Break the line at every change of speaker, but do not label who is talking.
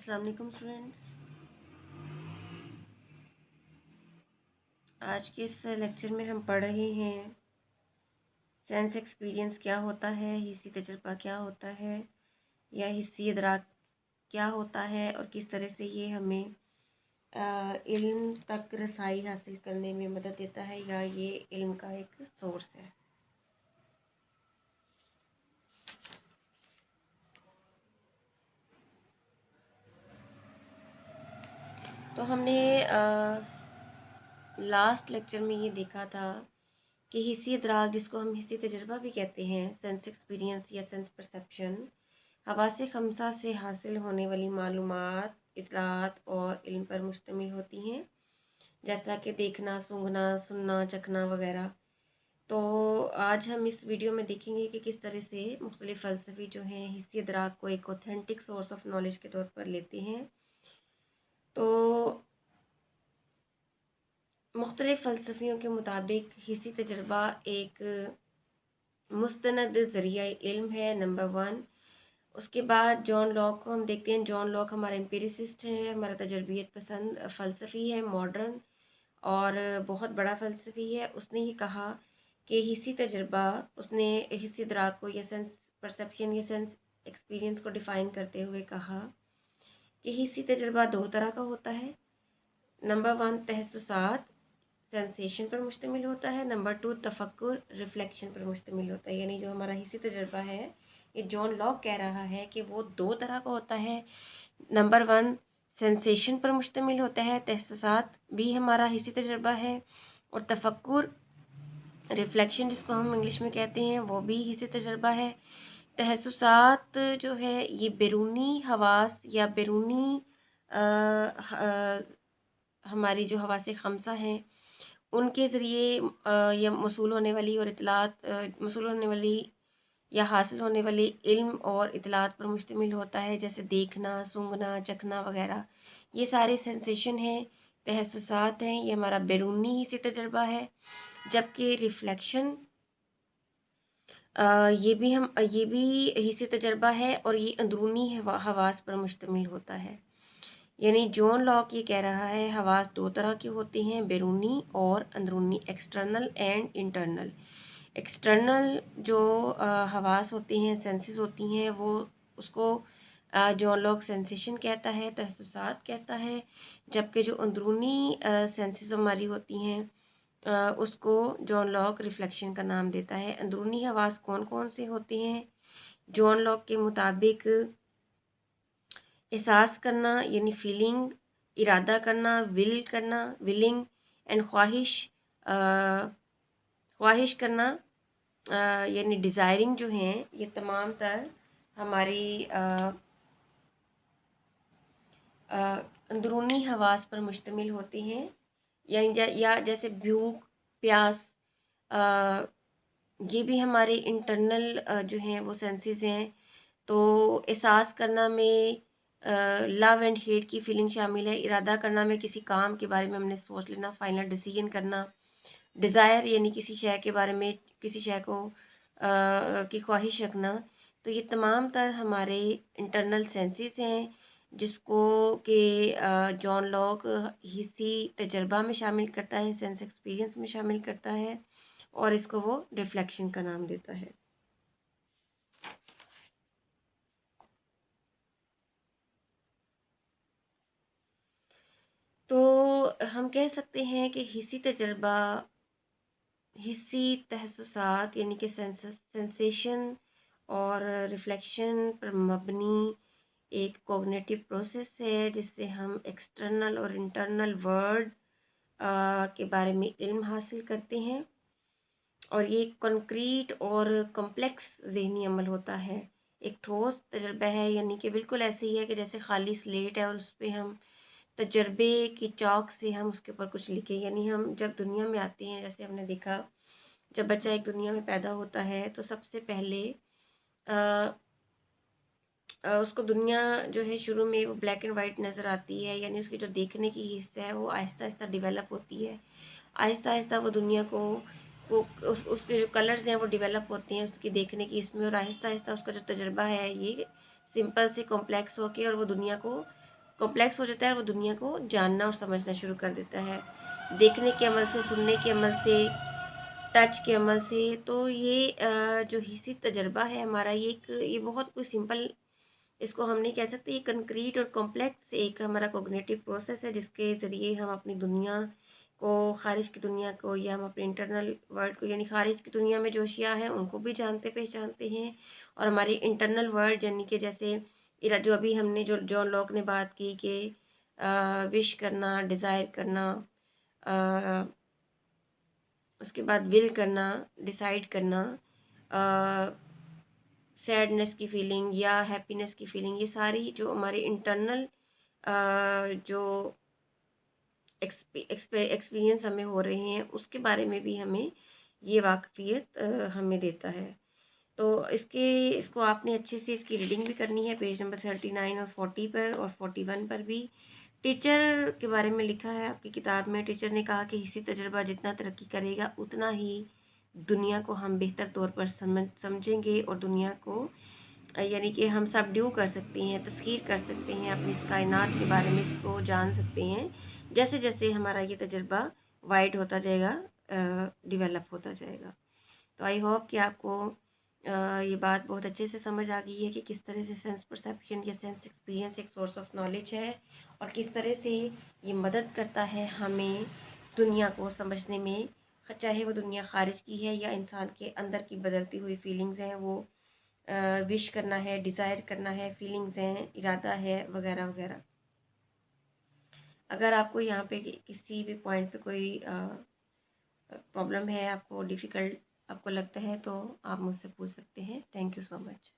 अस्सलाम वालेकुम स्टूडेंट्स। आज के इस लेक्चर में हम पढ़ रहे हैं सेंस एक्सपीरियंस क्या होता है, हिस्सी तजुर्बा क्या होता है या हिस्सी इदराक क्या होता है और किस तरह से ये हमें इल्म तक रसाई हासिल करने में मदद देता है या ये इल्म का एक सोर्स है। तो हमने लास्ट लेक्चर में ये देखा था कि हिस्सी इदराक, जिसको हम हिस्सी तजुर्बा भी कहते हैं, सेंस एक्सपीरियंस या सेंस परसेप्शन, हवासे खमसा से हासिल होने वाली मालूमात, इतलात और इल्म पर मुश्तमिल होती हैं, जैसा कि देखना, सूंघना, सुनना, चखना वगैरह। तो आज हम इस वीडियो में देखेंगे कि किस तरह से मुख्तलिफ़ फ़लसफ़ी जो हैं हिस्सी इदराक को एक ऑथेंटिक सोर्स ऑफ नॉलेज के तौर पर लेते हैं। तो मुख्तलिफ़ फ़लसफ़ियों के मुताबिक हिस्सी तजुर्बा एक मुस्तनद ज़रिया इल्म है, नंबर 1। उसके बाद जॉन लॉक को हम देखते हैं। जॉन लॉक हमारा एम्पिरिसिस्ट है, हमारा तजर्बियत पसंद फ़लसफ़ी है, मॉडर्न और बहुत बड़ा फ़लसफ़ी है। उसने ये कहा कि हिस्सी तजर्बा, उसने हिस्सी इदराक को या सेंस परसेप्शन या सेंस एक्सपीरियंस को डिफ़ाइन करते हुए कहा कि हिस्सी तजर्बा दो तरह का होता है। नंबर 1 तहस्सुसात, सेंसेशन पर मुश्तमिल होता है। नंबर 2 तफक्कुर, रिफ्लेक्शन पर मुश्तमिल होता है। यानी जो हमारा हिस्सी तजर्बा है, ये जॉन लॉक कह रहा है कि वो दो तरह का होता है। नंबर 1 सेंसेशन पर मुश्तमिल होता है, तहस्सुसात भी हमारा हिस्सी तजर्बा है, और तफक्कुर, रिफ्लेक्शन जिसको हम इंग्लिश में कहते हैं, वो भी हिस्सी तजर्बा है। तहस्सुसात जो है ये बैरूनी हवास या बैरूनी हमारी जो हवासे खमसा हैं उनके ज़रिए या मौसूल होने वाली और इतलात मौसूल होने वाली या हासिल होने वाली इल्म और इतलात पर मुश्तमिल होता है, जैसे देखना, सूंघना, चखना वगैरह। ये सारे सेंसेशन हैं, तहस्सुसात हैं, ये हमारा बैरूनी हिस्सी तजर्बा है। जबकि रिफ्लेक्शन ये भी हिस्सी तजर्बा है और ये अंदरूनी हवास पर मुश्तमिल होता है। यानी जॉन लॉक ये कह रहा है हवास दो तरह के होते हैं, बैरूनी और अंदरूनी, एक्सटर्नल एंड इंटरनल। एक्सटर्नल जो हवास होते हैं, सेंसेस होती हैं, वो उसको जॉन लॉक सेंसेशन कहता है, तहस्सुसात कहता है। जबकि जो अंदरूनी सेंसेस हमारी होती हैं उसको जॉन लॉक रिफ्लेक्शन का नाम देता है। अंदरूनी हवास कौन कौन से होते हैं? जॉन लॉक के मुताबिक एहसास करना यानी फीलिंग, इरादा करना, विल करना, विलिंग एंड ख्वाहिश करना यानी डिज़ायरिंग जो हैं, ये तमाम तर हमारी अंदरूनी हवास पर मुश्तमिल होती हैं। या जैसे भूख, प्यास, ये भी हमारे इंटरनल जो हैं वो सेंसेस हैं। तो एहसास करना में लव एंड हेट की फीलिंग शामिल है। इरादा करना में किसी काम के बारे में हमने सोच लेना, फाइनल डिसीजन करना। डिज़ायर यानी किसी शय के बारे में, किसी शय को की ख्वाहिश रखना। तो ये तमाम तर हमारे इंटरनल सेंसेस हैं, जिसको कि जॉन लॉक हिस्सी तजर्बा में शामिल करता है, सेंस एक्सपीरियंस में शामिल करता है, और इसको वो रिफ्लेक्शन का नाम देता है। तो हम कह सकते हैं कि हिस्सी तजर्बा, हिस्सी तहस्सुसात यानी कि सेंसेशन और रिफ्लेक्शन पर मबनी एक कॉग्निटिव प्रोसेस है, जिससे हम एक्सटर्नल और इंटरनल वर्ल्ड के बारे में इल्म हासिल करते हैं। और ये कंक्रीट और कॉम्प्लेक्स ज़हनी अमल होता है। एक ठोस तजर्बा है, यानी कि बिल्कुल ऐसे ही है कि जैसे खाली स्लेट है और उस पर हम तजर्बे की चौक से हम उसके ऊपर कुछ लिखें। यानी हम जब दुनिया में आते हैं, जैसे हमने देखा जब बच्चा एक दुनिया में पैदा होता है तो सबसे पहले उसको दुनिया जो है शुरू में वो ब्लैक एंड वाइट नज़र आती है, यानी उसकी जो देखने की हिस्सा है वो आहिस्ता आहिस्ता डेवलप होती है। आहिस्ता आहिस्ता वो दुनिया को वो उसके जो कलर्स हैं वो डेवलप होते हैं उसकी देखने की इसमें, और आहिस्ता आहिस्ता उसका जो तजुर्बा है ये सिंपल से कॉम्प्लेक्स होके और वो दुनिया को कॉम्प्लेक्स हो जाता है और वो दुनिया को जानना और समझना शुरू कर देता है, देखने के अमल से, सुनने के अमल से, टच के अमल से। तो ये जो हिस्सी तजर्बा है हमारा, ये बहुत कोई सिंपल इसको हम नहीं कह सकते। ये कंक्रीट और कॉम्प्लेक्स एक हमारा कॉग्निटिव प्रोसेस है, जिसके ज़रिए हम अपनी दुनिया को, खारिज की दुनिया को, या हम अपने इंटरनल वर्ल्ड को, यानी खारिज की दुनिया में जो अशिया हैं उनको भी जानते पहचानते हैं, और हमारी इंटरनल वर्ल्ड यानी कि जैसे जो अभी हमने जो जॉन लॉक ने बात की कि विश करना, डिज़ायर करना, उसके बाद विल करना, डिसाइड करना, सैडनेस की फीलिंग या हैप्पीनेस की फीलिंग, ये सारी जो हमारे इंटरनल जो एक्सपीरियंस हमें हो रहे हैं उसके बारे में भी हमें ये वाकफियत हमें देता है। तो इसको आपने अच्छे से इसकी रीडिंग भी करनी है, पेज नंबर 39 और 40 पर और 41 पर भी। टीचर के बारे में लिखा है आपकी किताब में। टीचर ने कहा कि हिस्सी तजर्बा जितना तरक्की करेगा उतना ही दुनिया को हम बेहतर तौर पर समझेंगे, और दुनिया को यानी कि हम सबड्यू कर सकते हैं, तस्खीर कर सकते हैं, अपनी इस कायनात के बारे में इसको जान सकते हैं, जैसे जैसे हमारा ये तजर्बा वाइड होता जाएगा, डेवलप होता जाएगा। तो आई होप कि आपको ये बात बहुत अच्छे से समझ आ गई है कि किस तरह से सेंस परसेप्शन या सेंस एक्सपीरियंस एक सोर्स ऑफ नॉलेज है, और किस तरह से ये मदद करता है हमें दुनिया को समझने में, चाहे वो दुनिया खारिज की है या इंसान के अंदर की बदलती हुई फीलिंग्स हैं, वो विश करना है, डिज़ायर करना है, फीलिंग्स हैं, इरादा है, वगैरह वगैरह। अगर आपको यहाँ पे किसी भी पॉइंट पे कोई प्रॉब्लम है, आपको डिफ़िकल्ट आपको लगता है, तो आप मुझसे पूछ सकते हैं। Thank you so much.